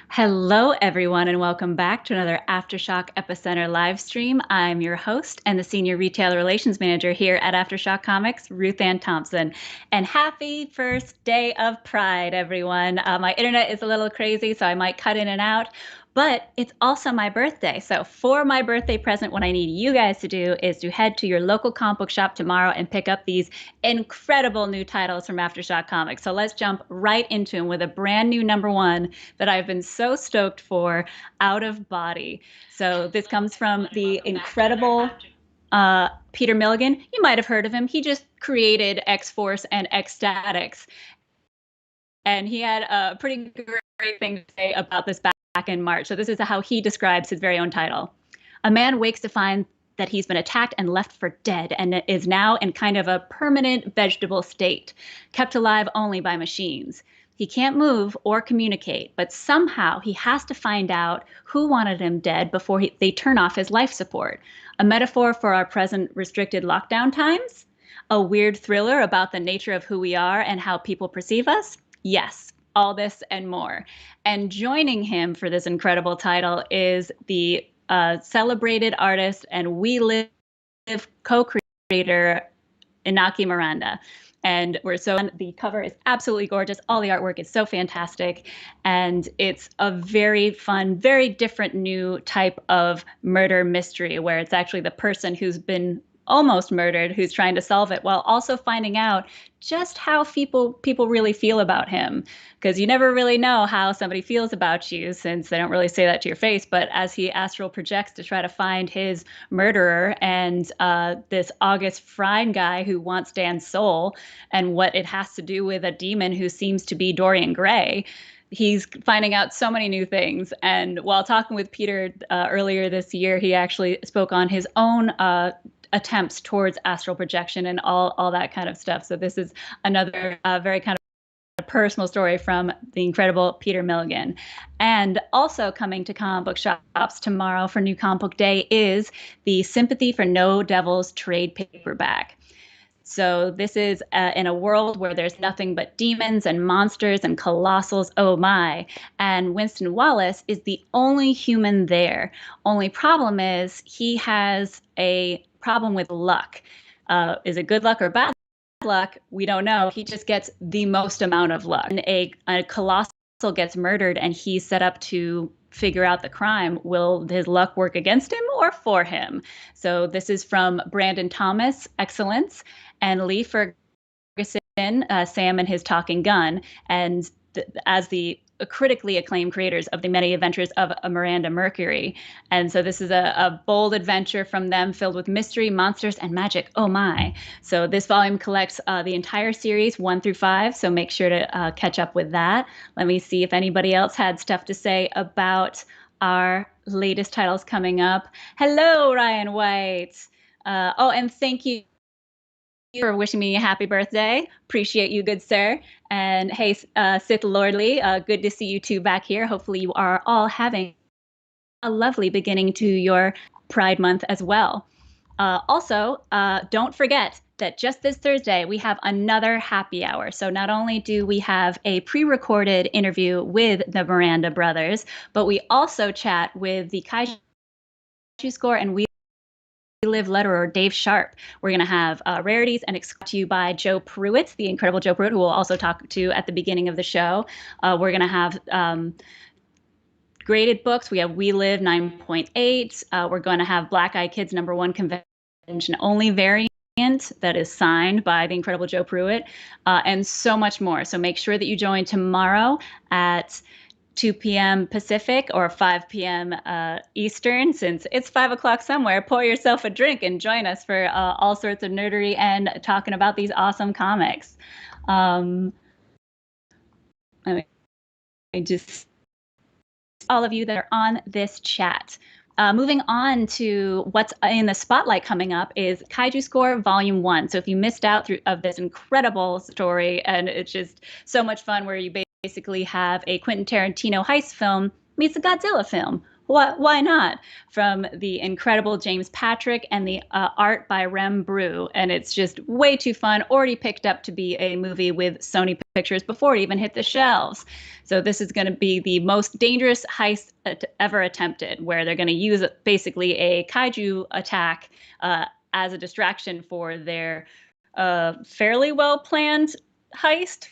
Hello, everyone, and welcome back to another AfterShock Epicenter live stream. I'm your host and the Senior Retail Relations Manager here at AfterShock Comics, RuthAnn Thompson. And happy first day of Pride, everyone. My internet is a little crazy, so I might cut in and out. But it's also my birthday. So for my birthday present, what I need you guys to do is to head to your local comic book shop tomorrow and pick up these incredible new titles from AfterShock Comics. So let's jump right into them with a brand new #1 that I've been so stoked for, Out of Body. So this comes from the incredible Peter Milligan. You might have heard of him. He just created X-Force and X-Statix. And he had a pretty great thing to say about this back in March. So this is how he describes his very own title. A man wakes to find that he's been attacked and left for dead and is now in kind of a permanent vegetable state, kept alive only by machines. He can't move or communicate, but somehow he has to find out who wanted him dead before they turn off his life support. A metaphor for our present restricted lockdown times? A weird thriller about the nature of who we are and how people perceive us? Yes, all this and more. And joining him for this incredible title is the celebrated artist and We Live co-creator, Inaki Miranda. And the cover is absolutely gorgeous. All the artwork is so fantastic. And it's a very fun, very different new type of murder mystery where it's actually the person who's been almost murdered who's trying to solve it while also finding out just how people really feel about him, because you never really know how somebody feels about you since they don't really say that to your face. But as he astral projects to try to find his murderer and this August Frine guy who wants Dan's soul and what it has to do with a demon who seems to be Dorian Gray, he's finding out so many new things. And while talking with Peter earlier this year, he actually spoke on his own attempts towards astral projection and all that kind of stuff. So this is another very kind of personal story from the incredible Peter Milligan. And also coming to comic book shops tomorrow for New Comic Book Day is the Sympathy for No Devils trade paperback. So this is in a world where there's nothing but demons and monsters and colossals, oh my. And Winston Wallace is the only human there. Only problem is he has a problem with luck. Is it good luck or bad luck? We don't know. He just gets the most amount of luck. And a colossal gets murdered and he's set up to figure out the crime. Will his luck work against him or for him? So this is from Brandon Thomas, Excellence, and Lee Ferguson, Sam and His Talking Gun, and as the critically acclaimed creators of the many adventures of Miranda Mercury. And so this is a bold adventure from them filled with mystery, monsters, and magic. Oh my. So this volume collects the entire series 1 through 5. So make sure to catch up with that. Let me see if anybody else had stuff to say about our latest titles coming up. Hello, Ryan White. And thank you for wishing me a happy birthday. Appreciate you, good sir. And hey, Sith Lordly, good to see you two back here. Hopefully you are all having a lovely beginning to your Pride Month as well. Also, don't forget that just this Thursday, we have another happy hour. So not only do we have a pre-recorded interview with the Miranda brothers, but we also chat with the Kaiju Score and We Live letterer Dave Sharpe. We're going to have rarities and to you by Joe Pruitt, the incredible Joe Pruitt, who we'll also talk to at the beginning of the show. We're going to have graded books. We have We Live 9.8. We're going to have Black Eyed Kids #1 convention only variant that is signed by the incredible Joe Pruitt, and so much more. So make sure that you join tomorrow at 2 p.m. Pacific or 5 p.m. Eastern. Since it's 5 o'clock somewhere, pour yourself a drink and join us for all sorts of nerdery and talking about these awesome comics. I just all of you that are on this chat. Moving on to what's in the spotlight coming up is Kaiju Score Volume 1. So if you missed out of this incredible story, and it's just so much fun where you basically have a Quentin Tarantino heist film meets a Godzilla film. Why not? From the incredible James Patrick and the art by Rem Brew. And it's just way too fun. Already picked up to be a movie with Sony Pictures before it even hit the shelves. So this is going to be the most dangerous heist ever attempted, where they're going to use basically a kaiju attack as a distraction for their fairly well planned heist.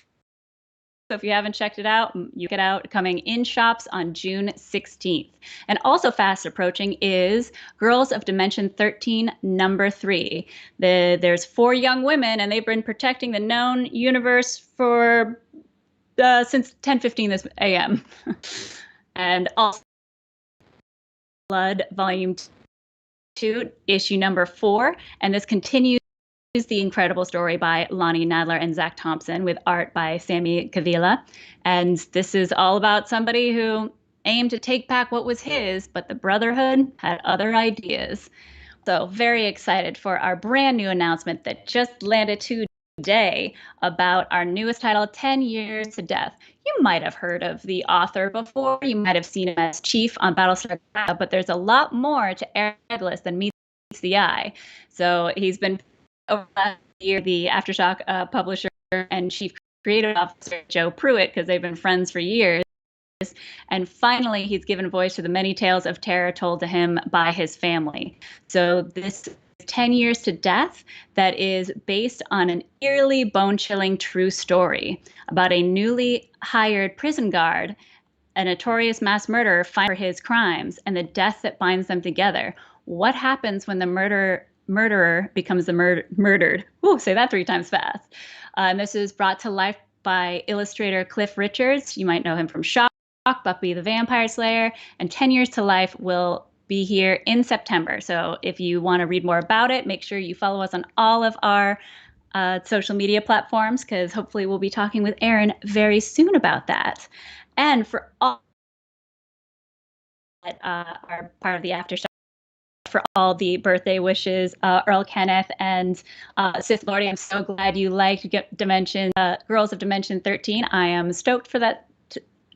So if you haven't checked it out, you get out coming in shops on June 16th. And also fast approaching is Girls of Dimension 13, number 3. There's 4 young women, and they've been protecting the known universe for since 10:15 this a.m. And also Blood Volume 2, issue number 4. And this continues the incredible story by Lonnie Nadler and Zach Thompson with art by Sammy Cavilla. And this is all about somebody who aimed to take back what was his, but the Brotherhood had other ideas. So very excited for our brand new announcement that just landed today about our newest title, 10 Years to Death. You might have heard of the author before. You might have seen him as Chief on Battlestar Galactica, but there's a lot more to Eric Douglas than meets the eye. So he's been over last year, the AfterShock publisher and chief creative officer, Joe Pruitt, because they've been friends for years. And finally, he's given voice to the many tales of terror told to him by his family. So this 10 Years to Death that is based on an eerily bone-chilling true story about a newly hired prison guard, a notorious mass murderer finds for his crimes, and the death that binds them together. What happens when the murderer becomes the murdered? Ooh, say that 3 times fast. And this is brought to life by illustrator Cliff Richards. You might know him from Shock, Buffy the Vampire Slayer, and 10 Years to Life will be here in September. So if you want to read more about it, make sure you follow us on all of our social media platforms, because hopefully we'll be talking with Aaron very soon about that. And for all that are part of the AfterShock, for all the birthday wishes, Earl Kenneth and Sith Lordy, I'm so glad you liked Dimension, Girls of Dimension 13. I am stoked for that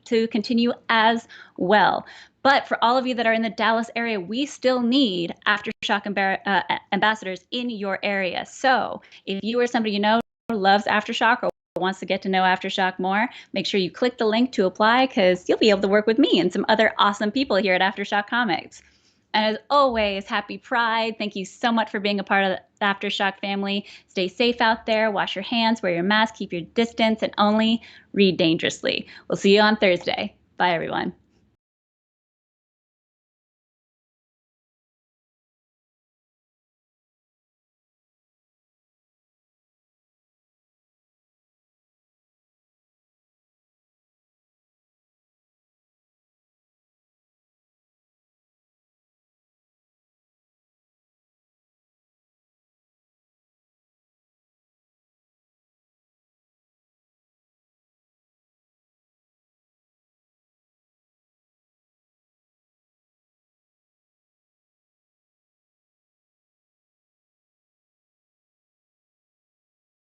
to continue as well. But for all of you that are in the Dallas area, we still need AfterShock ambassadors in your area. So if you or somebody you know loves AfterShock or wants to get to know AfterShock more, make sure you click the link to apply, because you'll be able to work with me and some other awesome people here at AfterShock Comics. And as always, happy Pride. Thank you so much for being a part of the AfterShock family. Stay safe out there, wash your hands, wear your mask, keep your distance, and only read dangerously. We'll see you on Thursday. Bye, everyone.